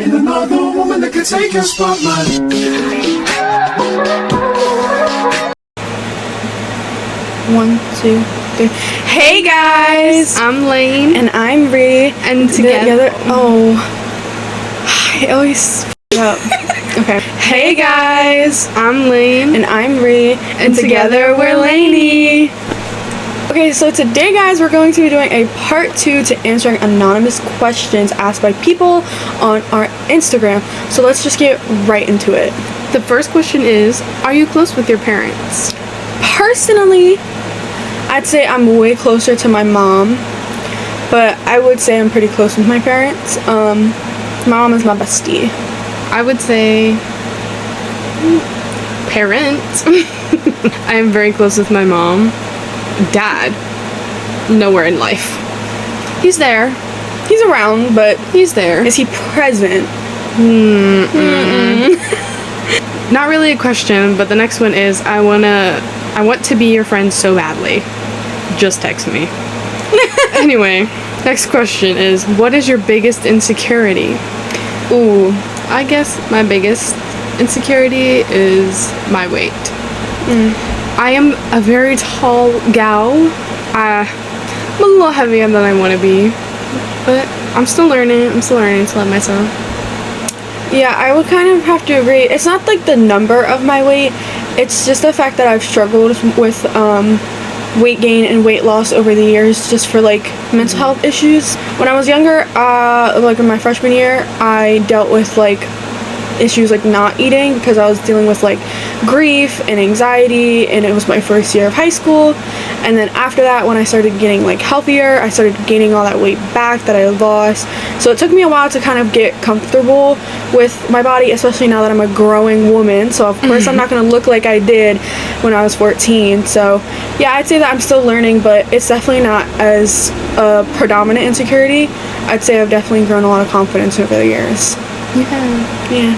In another woman that could take your spotlight. 1, 2, 3. Hey guys! I'm Lane. And I'm Ree. And together. Oh. I always f up. Okay. Hey guys! I'm Lane. And I'm Ree. And together we're Lainie. Okay, so today, guys, we're going to be doing a part 2 to answering anonymous questions asked by people on our Instagram. So let's just get right into it. The first question is, are you close with your parents? Personally, I'd say I'm way closer to my mom, but I would say I'm pretty close with my parents. My mom is my bestie. I would say parents. I am very close with my mom. Dad, nowhere in life. He's there. He's around, but He's there. is he present? Not really a question, but the next one is, I want to be your friend so badly. Just text me. Anyway, next question is, what is your biggest insecurity? Ooh. I guess my biggest insecurity is my weight. I am a very tall gal. I'm a little heavier than I want to be, but I'm still learning. I'm still learning to love myself. Yeah, I would kind of have to agree. It's not like the number of my weight. It's just the fact that I've struggled with weight gain and weight loss over the years, just for like mental health issues. When I was younger, like in my freshman year, I dealt with like issues like not eating because I was dealing with like grief and anxiety, and it was my first year of high school. And then after that, when I started getting like healthier, I started gaining all that weight back that I lost. So it took me a while to kind of get comfortable with my body, especially now that I'm a growing woman. So of course I'm not going to look like I did when I was 14. So yeah, I'd say that I'm still learning, but it's definitely not as a predominant insecurity. I'd say I've definitely grown a lot of confidence over the years. Yeah.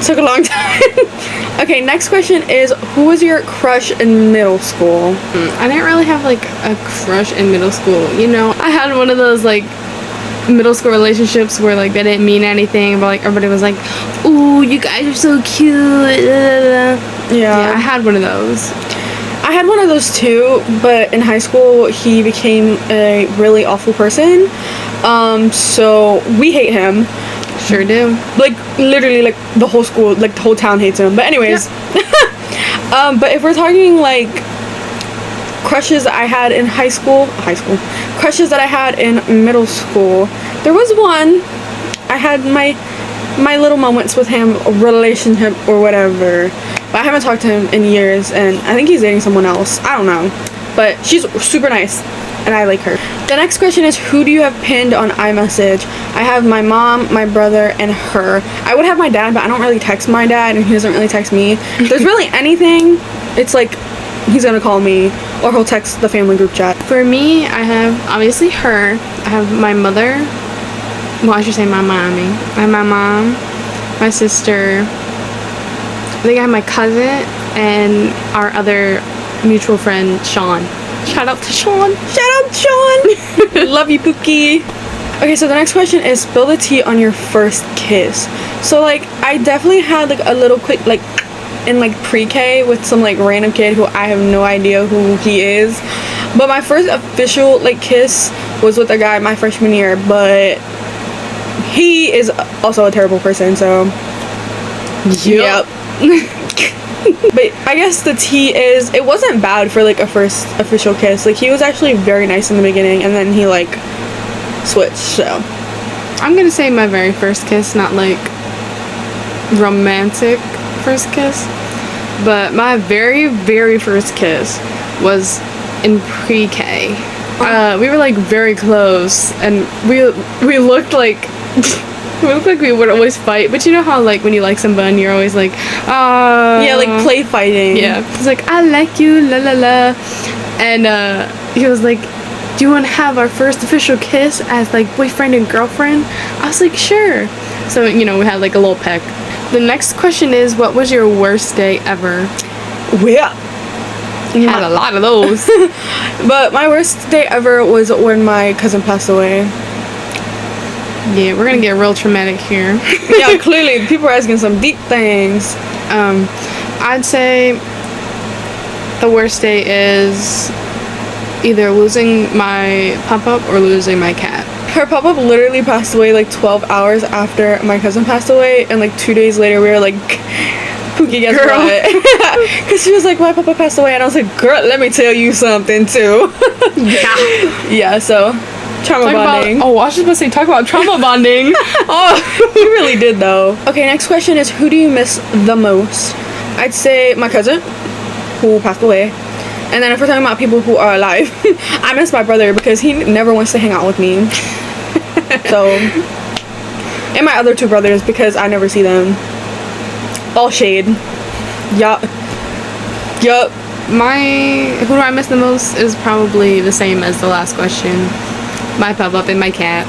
Took a long time. Okay, next question is, who was your crush in middle school? I didn't really have like a crush in middle school. You know, I had one of those like middle school relationships where like they didn't mean anything, but like everybody was like, "Ooh, you guys are so cute." Yeah, I had one of those. I had one of those too, but in high school he became a really awful person. So we hate him. Sure do. Like literally, like the whole school, like the whole town hates him. But anyways, yeah. But if we're talking like crushes I had in high school, crushes that I had in middle school, there was one. I had my little moments with him, a relationship or whatever. But I haven't talked to him in years, and I think he's dating someone else. I don't know. But she's super nice, and I like her. The next question is, who do you have pinned on iMessage? I have my mom, my brother, and her. I would have my dad, but I don't really text my dad, and he doesn't really text me. If there's really anything, it's like he's gonna call me, or he'll text the family group chat. For me, I have obviously her. I have my mother. Well, I should say my mommy. I have my mom, my sister. I think I have my cousin and our other mutual friend, Sean. Shout out to Sean. Shout out Sean. Love you, Pookie. Okay, so the next question is, spill the tea on your first kiss. So like, I definitely had like a little quick like in like pre-K with some like random kid who I have no idea who he is. But my first official like kiss was with a guy my freshman year, but he is also a terrible person, so yep. But I guess the tea is, it wasn't bad for like a first official kiss. Like he was actually very nice in the beginning, and then he like switched. So I'm gonna say my very first kiss, not like romantic first kiss, but my very first kiss was in pre-K. We were like very close, and we looked like we looked like we would always fight, but you know how like when you like someone, you're always like, yeah, like play fighting. Yeah, he's like, I like you, la la la, and he was like, do you want to have our first official kiss as like boyfriend and girlfriend? I was like, sure. So you know, we had like a little peck. The next question is, what was your worst day ever? Yeah. Had a lot of those. But my worst day ever was when my cousin passed away. Yeah, we're gonna get real traumatic here. Yeah, clearly people are asking some deep things. I'd say the worst day is either losing my pop-up or losing my cat. Her pop-up literally passed away like 12 hours after my cousin passed away, and like 2 days later we were like, Pookie, guess Girl. what? Because she was like, my papa passed away, and I was like, girl, let me tell you something too. Yeah, so trauma bonding. I was just about to say, talk about trauma bonding. Oh, we really did though. Okay, next question is, who do you miss the most? I'd say my cousin, who passed away. And then if we're talking about people who are alive, I miss my brother because he never wants to hang out with me. So, and my other 2 brothers because I never see them. All shade. Yup. Who do I miss the most is probably the same as the last question. My pop-up and my cat.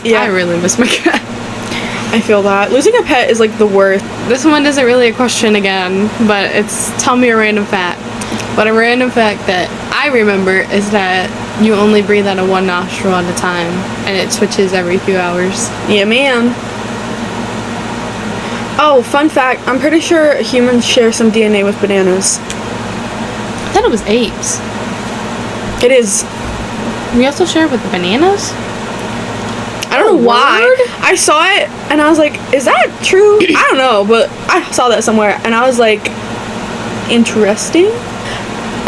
Yeah. I really miss my cat. I feel that. Losing a pet is like the worst. This one isn't really a question again, but it's tell me a random fact. But a random fact that I remember is that you only breathe out of one nostril at a time, and it switches every few hours. Yeah, man. Oh, fun fact. I'm pretty sure humans share some DNA with bananas. I thought it was apes. It is. We also share with the bananas? I don't know why. Word? I saw it and I was like, is that true? I don't know, but I saw that somewhere and I was like, interesting.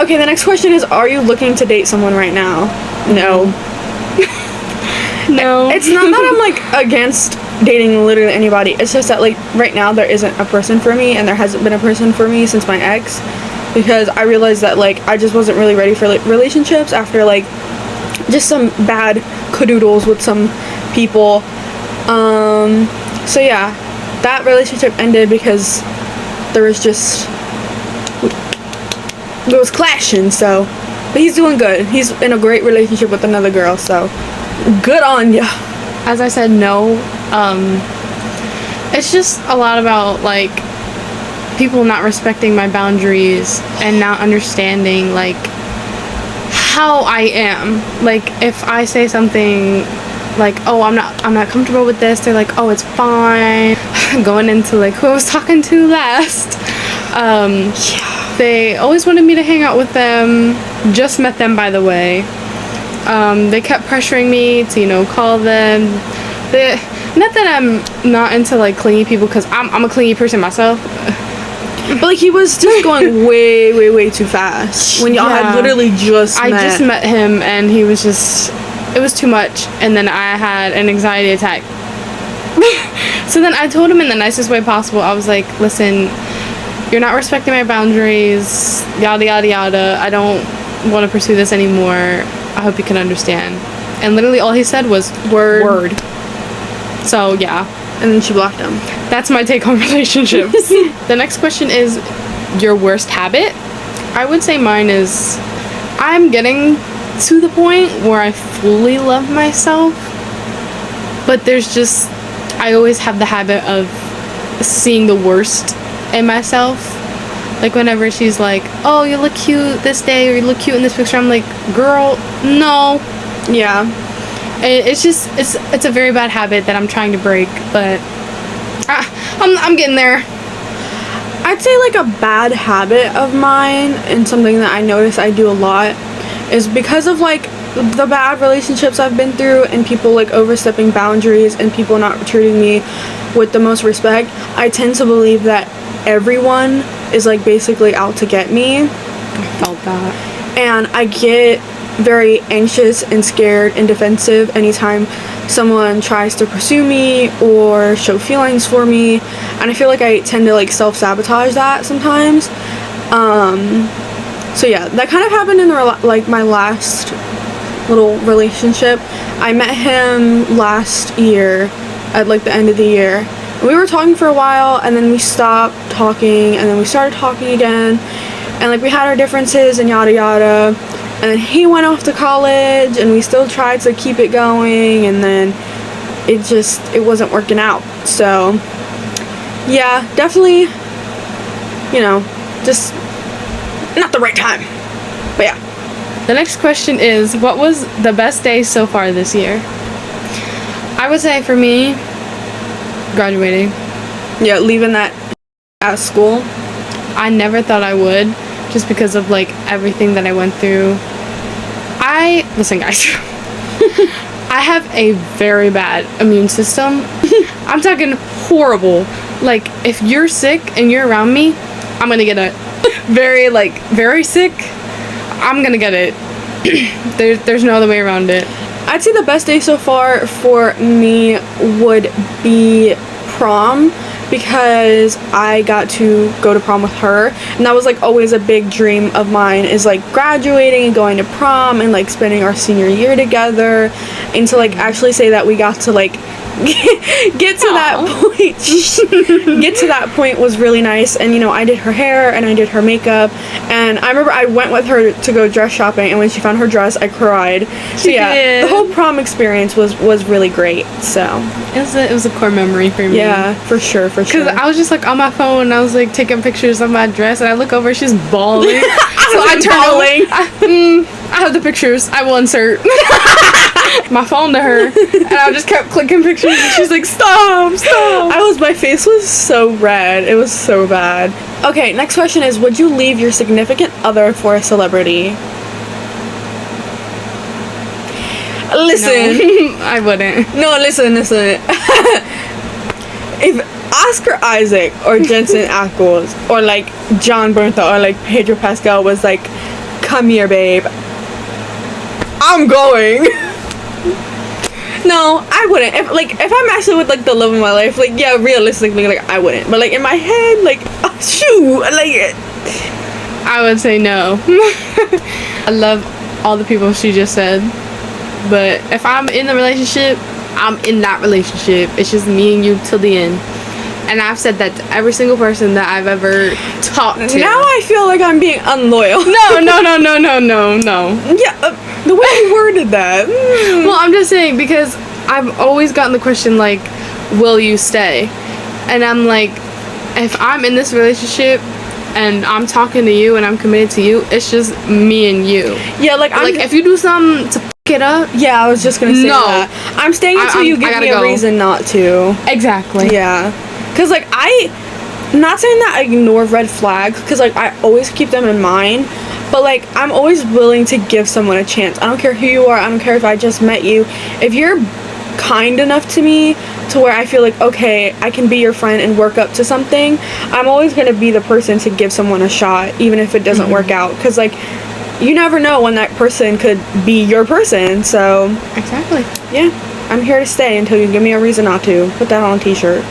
Okay, the next question is, are you looking to date someone right now? No. No. It's not that I'm like against dating literally anybody. It's just that like right now there isn't a person for me, and there hasn't been a person for me since my ex, because I realized that like I just wasn't really ready for like relationships after like just some bad cadoodles with some people. So yeah, that relationship ended because there was clashing. So, but he's doing good. He's in a great relationship with another girl, so good on ya. As I said, no. It's just a lot about like people not respecting my boundaries and not understanding like how I am. Like if I say something like, oh, I'm not comfortable with this, they're like, oh, it's fine. Going into like who I was talking to last. They always wanted me to hang out with them. Just met them, by the way. They kept pressuring me to, you know, call them. Not that I'm not into like clingy people, because I'm a clingy person myself. But like he was just going way too fast when y'all had literally just met. I just met him and he was just, it was too much, and then I had an anxiety attack. So then I told him in the nicest way possible. I was like, listen, you're not respecting my boundaries, yada yada yada. I don't want to pursue this anymore. I hope you can understand. And literally all he said was word. So yeah. And then she blocked him. That's my take on relationships. The next question is your worst habit. I would say mine is I'm getting to the point where I fully love myself, but there's just, I always have the habit of seeing the worst in myself. Like whenever she's like, oh, you look cute this day, or you look cute in this picture, I'm like, girl, no. Yeah. It's just, it's a very bad habit that I'm trying to break, but I'm getting there. I'd say like a bad habit of mine, and something that I notice I do a lot, is because of like the bad relationships I've been through and people like overstepping boundaries and people not treating me with the most respect. I tend to believe that everyone is like basically out to get me. I felt that. And I get very anxious and scared and defensive anytime someone tries to pursue me or show feelings for me, and I feel like I tend to like self-sabotage that sometimes. So yeah, that kind of happened in like my last little relationship. I met him last year at like the end of the year. We were talking for a while, and then we stopped talking, and then we started talking again, and like we had our differences and yada yada. And then he went off to college, and we still tried to keep it going, and then it wasn't working out. So yeah, definitely, you know, just not the right time. But yeah. The next question is, what was the best day so far this year? I would say for me, graduating. Yeah, leaving that at school. I never thought I would, just because of like everything that I went through. Listen, guys. I have a very bad immune system. I'm talking horrible. Like, if you're sick and you're around me, I'm gonna get it. Very sick, I'm gonna get it. There's no other way around it. I'd say the best day so far for me would be prom, because I got to go to prom with her, and that was like always a big dream of mine, is like graduating and going to prom and like spending our senior year together, and to like actually say that we got to like get to that point. Get to that point was really nice. And you know, I did her hair and I did her makeup, and I remember I went with her to go dress shopping, and when she found her dress, I cried. So yeah, the whole prom experience was really great. So it was a core memory for me. Yeah, for sure. Because I was just like on my phone and I was like taking pictures of my dress, and I look over, she's bawling. So I turn over. I have the pictures. I will insert my phone to her, and I just kept clicking pictures, and she's like, stop. My face was so red. It was so bad. Okay, next question is, would you leave your significant other for a celebrity? Listen. No, I wouldn't. No, listen. If Oscar Isaac or Jensen Ackles or like John Bernthal or like Pedro Pascal was like, come here, babe, I'm going. No, I wouldn't. If I'm actually with like the love of my life, like, yeah, realistically, like, I wouldn't. But like in my head, like, oh, shoot, like, I would say no. I love all the people she just said, but if I'm in the relationship, I'm in that relationship. It's just me and you till the end. And I've said that to every single person that I've ever talked to. Now I feel like I'm being unloyal. No. Yeah, the way you worded that. Well, I'm just saying, because I've always gotten the question, like, will you stay? And I'm like, if I'm in this relationship and I'm talking to you and I'm committed to you, it's just me and you. Yeah, like if you do something to it up. Yeah, I was just gonna say that. I'm staying until you give me a reason not to. Exactly. Yeah. Because, like, I'm not saying that I ignore red flags, because, like, I always keep them in mind, but, like, I'm always willing to give someone a chance. I don't care who you are. I don't care if I just met you. If you're kind enough to me to where I feel like, okay, I can be your friend and work up to something, I'm always going to be the person to give someone a shot, even if it doesn't work out. Because, like, you never know when that person could be your person, so... Exactly. Yeah. I'm here to stay until you give me a reason not to. Put that on a t-shirt.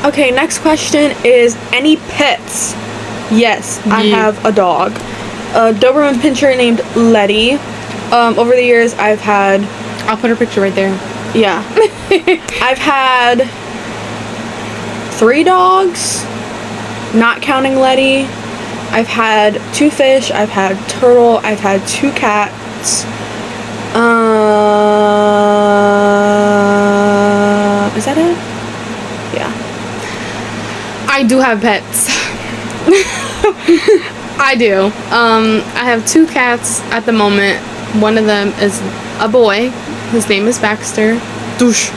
Okay, next question is, any pets? Yes, I have a dog. A Doberman Pinscher named Letty. Over the years, I've had... I'll put her picture right there. Yeah. I've had 3 dogs, not counting Letty. I've had 2 fish, I've had turtle, I've had 2 cats. Is that it? Yeah. I do have pets. I do. I have 2 cats at the moment. One of them is a boy. His name is Baxter. Douche.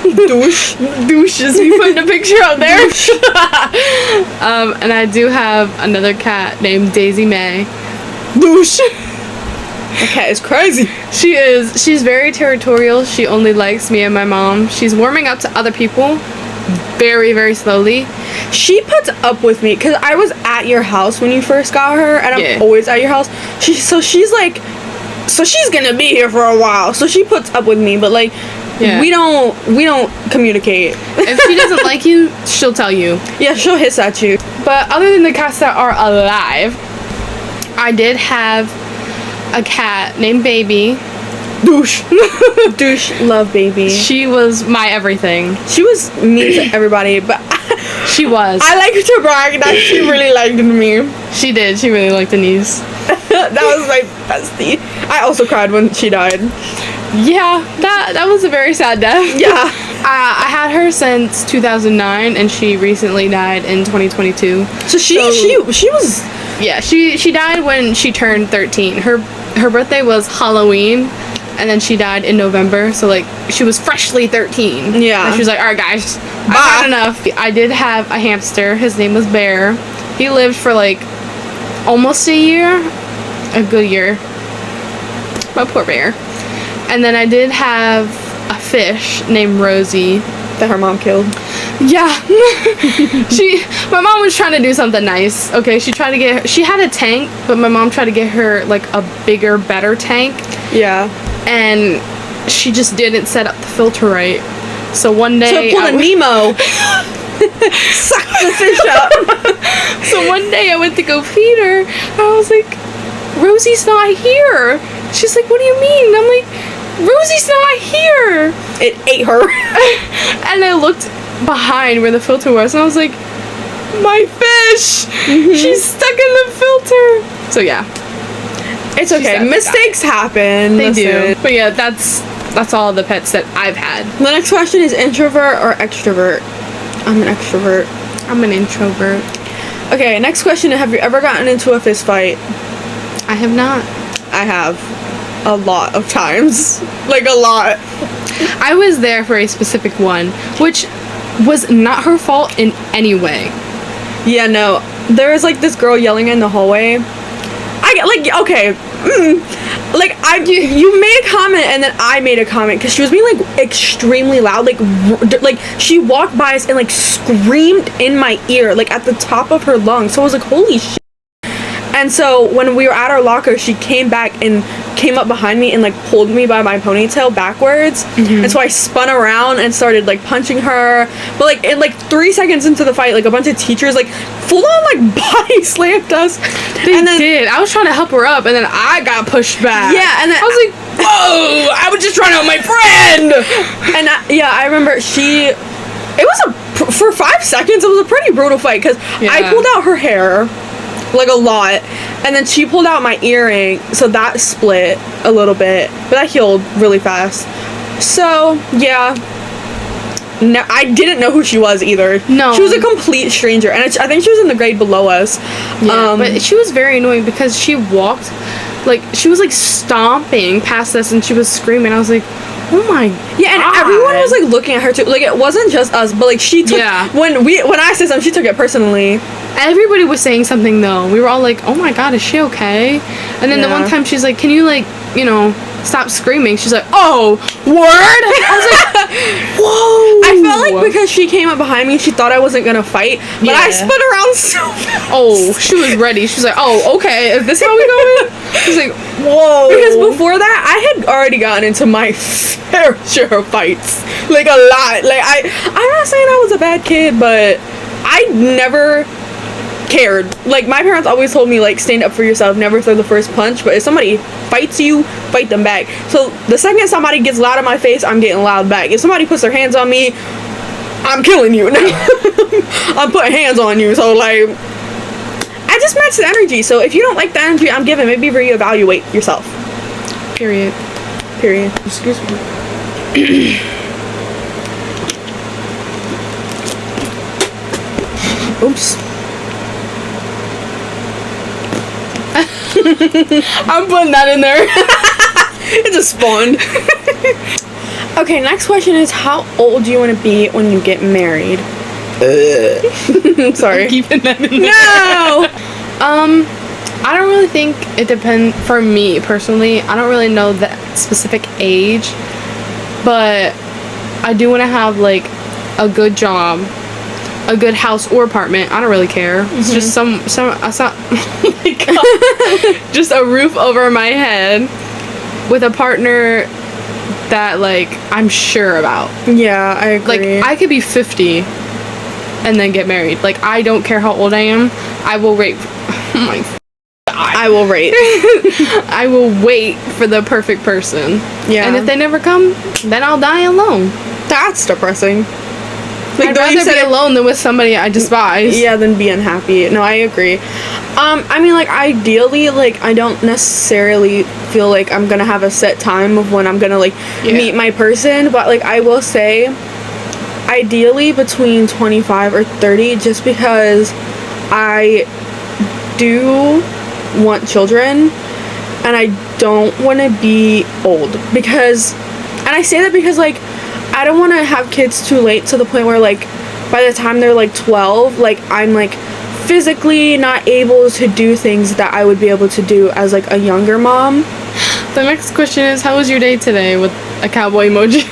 Douche is me putting a picture out there. And I do have another cat named Daisy May. Douche. That cat is crazy. She's very territorial. She only likes me and my mom. She's warming up to other people very, very slowly. She puts up with me because I was at your house when you first got her, and I'm always at your house. So she's gonna be here for a while. So she puts up with me, but like, we don't communicate. If she doesn't like you, she'll tell you. Yeah, she'll hiss at you. But other than the cats that are alive, I did have a cat named Baby. Douche. Douche, love Baby. She was my everything. She was mean to everybody, but she was. I like to brag that she really liked me. She did. She really liked Denise. That was my bestie. I also cried when she died. Yeah, that was a very sad death. Yeah. I had her since 2009, and she recently died in 2022. So she was... Yeah, she died when she turned 13. Her birthday was Halloween, and then she died in November, so like she was freshly 13. Yeah. And she was like, all right guys, I've Bye. had enough. I did have a hamster. His name was Bear. He lived for like almost a year, a good year. My poor bear. And then I did have a fish named Rosie that her mom killed. Yeah. My mom was trying to do something nice. Okay, she had a tank, but my mom tried to get her like a bigger, better tank. Yeah. And she just didn't set up the filter right. So one day, So pull a Nemo. Suck the fish up. So one day I went to go feed her. And I was like, Rosie's not here. She's like, what do you mean? I'm like, Rosie's not here. It ate her. And I looked behind where the filter was, and I was like, my fish. She's stuck in the filter. So yeah. It's okay. Mistakes happen. They do. But yeah, that's all the pets that I've had. The next question is introvert or extrovert? I'm an extrovert. I'm an introvert. Okay, next question. Have you ever gotten into a fist fight? I have not. I have. A lot of times. Like, a lot. I was there for a specific one, which was not her fault in any way. Yeah, no. There was, like, this girl yelling in the hallway. I get, like, okay. Like, you made a comment, and then I made a comment, because she was being, like, extremely loud. Like, she walked by us and, like, screamed in my ear, like, at the top of her lungs. So I was like, holy shit. And so when we were at our locker, she came back and came up behind me and like pulled me by my ponytail backwards. And so I spun around and started like punching her. But like in like 3 seconds into the fight, like a bunch of teachers like full on like body slammed us. They did. I was trying to help her up, and then I got pushed back. Yeah, and then I was like, whoa! I was just trying to help my friend. And I remember for 5 seconds it was a pretty brutal fight, because I pulled out her hair. Like a lot, and then she pulled out my earring, so that split a little bit, but that healed really fast. So yeah, no, I didn't know who she was either. No, she was a complete stranger, and I think she was in the grade below us. Yeah, but she was very annoying because she walked, like she was like stomping past us, and she was screaming. I was like, oh my yeah, and God. Everyone was like looking at her too. Like it wasn't just us, but like she took when I said something, she took it personally. Everybody was saying something though. We were all like, oh my God, is she okay? And then the one time she's like, can you like, stop screaming? She's like, oh, word? I was like, whoa. I felt like because she came up behind me, she thought I wasn't gonna fight, but I spun around so fast. Oh, she was ready. She's like, oh, okay, is this how we going? She's like, whoa. Because before that, I had already gotten into my fair share of fights. Like a lot. Like I'm not saying I was a bad kid, but I never cared. Like my parents always told me like stand up for yourself, never throw the first punch, but if somebody fights you, fight them back. So the second somebody gets loud in my face, I'm getting loud back. If somebody puts their hands on me, I'm killing you. I'm putting hands on you. So like I just match the energy. So if you don't like the energy I'm giving, maybe reevaluate yourself. Period. Excuse me. Oops. I'm putting that in there. It just spawned. Okay, next question is how old do you want to be when you get married? Sorry. Keeping that in there. No! I don't really think it depends. For me personally, I don't really know that specific age, but I do want to have like a good job, a good house or apartment. I don't really care. It's just oh my God. Just a roof over my head with a partner that like I'm sure about. Yeah, I agree. Like I could be 50 and then get married. Like I don't care how old I am. I will wait. Oh my God. I will wait. I will wait for the perfect person. Yeah. And if they never come, then I'll die alone. That's depressing. Like, I'd rather be alone than with somebody I despise. Yeah, than be unhappy. No, I agree. I mean, like, ideally, like, I don't necessarily feel like I'm gonna have a set time of when I'm gonna, like, meet my person, but, like, I will say, ideally between 25 or 30, just because I do want children, and I don't want to be old because, and I say that because like I don't want to have kids too late to the point where like by the time they're like 12, like I'm like physically not able to do things that I would be able to do as like a younger mom. The next question is, how was your day today with a cowboy emoji?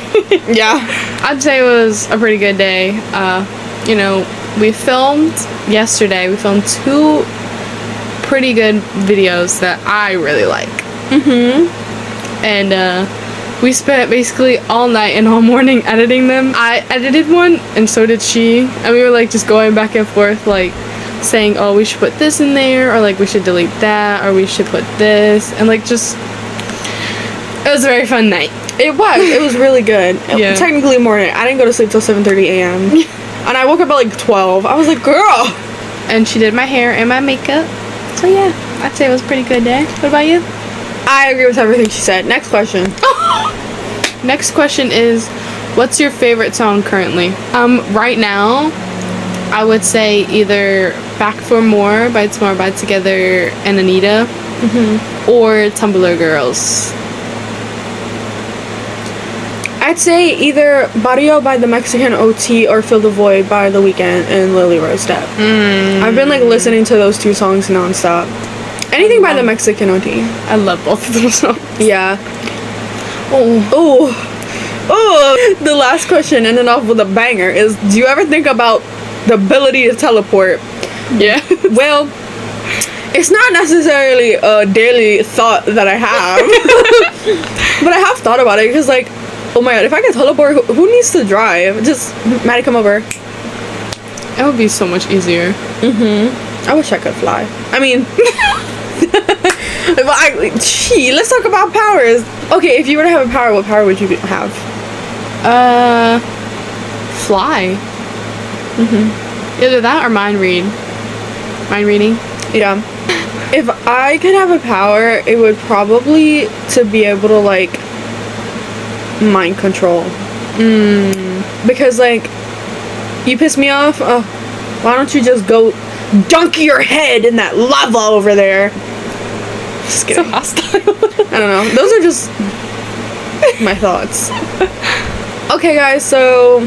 Yeah. I'd say it was a pretty good day. You know, we filmed yesterday. We filmed 2 pretty good videos that I really like. And we spent basically all night and all morning editing them. I edited one, and so did she. And we were like just going back and forth, like saying, oh, we should put this in there, or like we should delete that, or we should put this, and like just, it was a very fun night. It was really good. Yeah. Technically morning. I didn't go to sleep till 7:30 a.m. And I woke up at like 12. I was like, girl. And she did my hair and my makeup. So yeah, I'd say it was a pretty good day. What about you? I agree with everything she said. Next question. Next question is, what's your favorite song currently? Right now, I would say either Back for More by Tomorrow by Together and Anita, or Tumblr Girls. I'd say either Barrio by the Mexican OT or Fill the Void by The Weeknd and Lily Rose Depp. I've been like listening to those 2 songs nonstop. Anything by the Mexican OT. I love both of those songs. Yeah. Oh. The last question, ending off with a banger, is do you ever think about the ability to teleport? Yeah. Well, it's not necessarily a daily thought that I have. But I have thought about it because like, oh my god, if I could teleport, who needs to drive? Just, Maddie, come over. It would be so much easier. I wish I could fly. I mean, let's talk about powers. Okay, if you were to have a power, what power would you have? Fly. Either that or mind read. Mind reading? Yeah. If I could have a power, it would probably to be able to like mind control. Because like, you piss me off, why don't you just go dunk your head in that lava over there? Just kidding. So hostile. I don't know. Those are just my thoughts. Okay, guys, so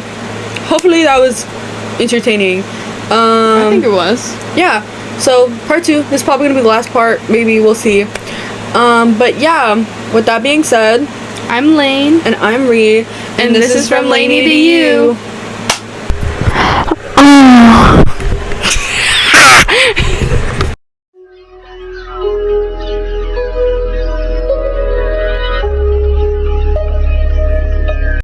hopefully that was entertaining. I think it was. Yeah. So part 2 is probably gonna be the last part. Maybe we'll see. But yeah. With that being said, I'm Lane. and I'm Reed, and this is from Lainie to you.